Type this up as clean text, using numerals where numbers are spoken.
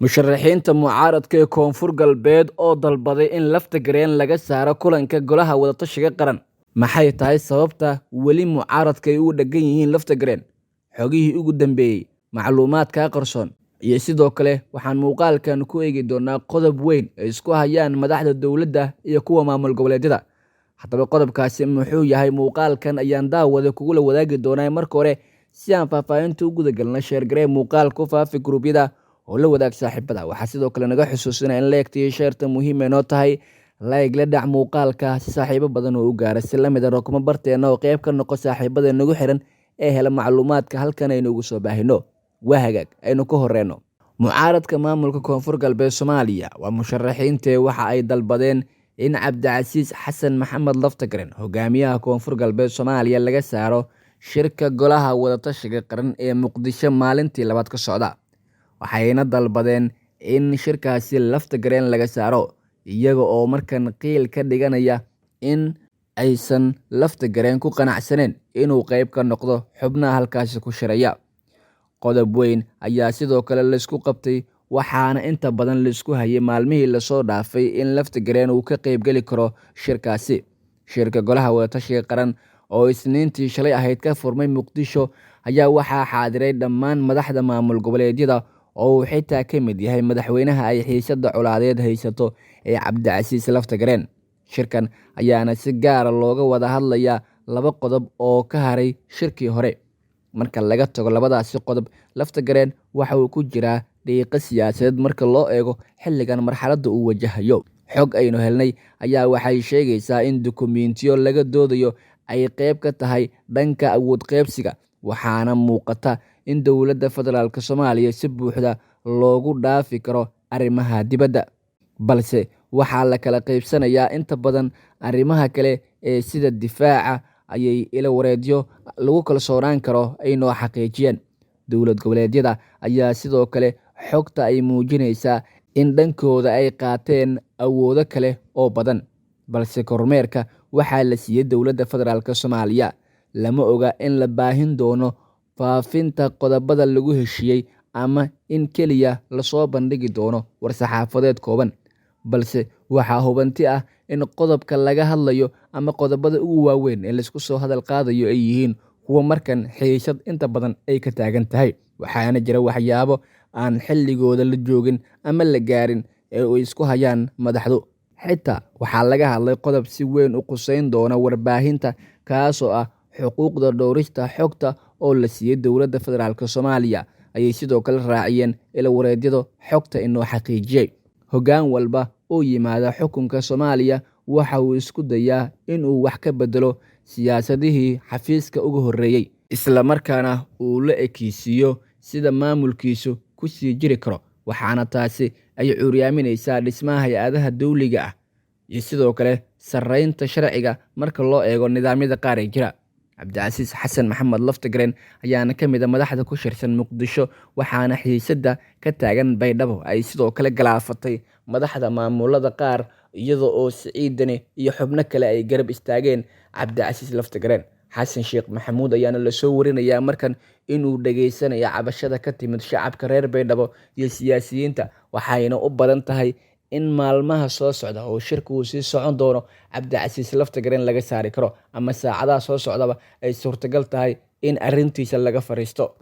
Musharaxiinta mucaaradka ee Koonfur Galbeed oo dalbaday in lafta-gareen laga saaro kulanka Golaha Wada-tashiga Qaran. Maxay tahay sababta weli mucaaradka ay ugu dheggan yihiin lafta-gareen? Xogihii ugu dambeeyay, macluumaadka qarsoon, iyo sidoo kale waxaan muuqaalkan ku eegi doonaa qodob weyn ay isku hayaan madaxda dowladda iyo kuwa maamul goboleedyada. Haddaba qodobkaasi muxuu yahay? Muuqaalkan ayaan daawada kugula wadaagi doonaa. Marka hore, si aan faahfaahinta u guda galno, share garee muuqaal ku faafi gruubyada oo la wadaag saaxiibada. Waxaa sidoo kale naga xusuusinaya in like iyo share-ta muhiim ay noo tahay. Like la dhac muuqaalka si saaxiibo badan oo u gaara, si la mid ah kuma barteena oo qayb ka noqo saaxiibada nagu xiran ee hela macluumaadka halkan aynu ugu soo baahino. Waa hagaag aynu ku horeyno. Mucaaradka maamulka Koonfur Galbeed Soomaaliya waa musharaxiinta waxa ay dalbadeen in Cabdicasiis Xasan Maxamed Lafta-gareen, hogaamiyaha Koonfur Galbeed Soomaaliya, laga saaro shirka Golaha Wada-tashiga Qaran ee Muqdisho maalintii labaad ka socda. Waxayna dalbadeen in shirkaasi lafta-gareen laga saaro, iyaga oo markan qiil ka dhiganaya in aysan lafta-gareen ku qanacsaneen inuu qayb ka noqdo xubnaha halkaasi ku shiraya. Qodob weyn ayaa sidoo kale la isku qabtay, waxaana inta badan la isku hayay maalmihii lasoo dhaafay in lafta-gareen uu ka qaybgeli karo shirkaasi. Shirka Golaha Wada-tashiga Qaran oo Isniintii shalay ahayd ka furmay Muqdisho ayaa waxaa xaadiray dhammaan madaxda maamul goboleedyada oo uu xitaa ka mid yahay madaxweynaha ay xiisadda colaadeed haysato ee Cabdicasiis Lafta-gareen. Shirkan ayaana si gaar ah looga wada hadlayaa laba qodob oo ka haray shirkii hore. Marka laga tago labadaasi qodob, lafta-gareen waxa uu ku jiraa dhiiqa siyaasadeed marka loo eego xilligan marxaladda uu wajahayo. Xog aynu helnay ayaa waxay sheegaysaa in dukumiintiyo laga doodayo ay qayb ka tahay dhanka awood qaybsiga, waxaana muuqata in dowladda federaalk Soomaaliya si buuxda loogu dhaafi karo arrimaha dibadda, balse waxaa la kala qaybsanayaa inta badan arrimaha kale ee sida difaaca ayay ila wareedyo lagu kalsoonaan karo ay noo xaqiijiyeen. Dowlad goboleedyada ayaa sidoo kale xogta ay muujinaysaa in dhankooda ay qaateen awoodo kale oo badan, balse kormeerka waxaa la siiyey dowladda federaalk Soomaaliya. Lama oga in la baahin doono faafinta qodobada lagu heshiiyey ama in keliya lasoo bandhigi doono war-saxaafadeed kooban, balse waxaa hubanti ah in qodobka laga hadlayo ama qodobada ugu waaweyn ee laisku soo hadal qaadayo ay yihiin kuwa markan xiisad inta badan ay ka taagan tahay. Waxaana jira waxyaabo aan xilligooda la joogin ama la gaarin ee ay isku hayaan madaxdu. Xitaa waxaa laga hadlay qodob si weyn u quseyn doona warbaahinta, kaasoo ah xuquuqda dhowrista xogta oo la siiyey dowladda federaalk Soomaaliya. Ayay sidoo kale raaciyeen ila wareedyada xogta inoo xaqiijiyey. Hoggaan walba oo yimaada xukunka Soomaaliya waxa uu isku dayaa in uu wax ka bedelo siyaasadihii xafiiska ugu horreeyay, isla markaana uu la ekaysiiyo sida maamulkiisu ku sii jiri karo. Waxaana taasi ay curyaaminaysaa dhismaha hay-adaha dowliga ah iyo sidoo kale sarreynta sharciga marka loo eego nidaamyada qaar ee jira. Cabdicasiis Xasan Maxamed Lafta-gareen ayaana ka mid ah madaxda ku shirsan Muqdisho, waxaana xiisadda ka taagan Baydhabo ay sidoo kale galaafatay madaxda maamulada qaar, iyada oo Siciidani iyo xubno kale ay garab istaageen Cabdicasiis Lafta-gareen. Xasan Sheekh Maxamuud ayaana lasoo warinayaa markan inuu dhageysanayo cabashada ka timid shacabka reer Baydhabo iyo siyaasiyiinta, waxayna u badan tahay in maalmaha soo socda oo shirka uu sii socon doono Cabdicasiis Lafta-gareen laga saari karo, ama saacadaha soo socdaba ay suurtagal tahay in arrintiisa laga fariisto.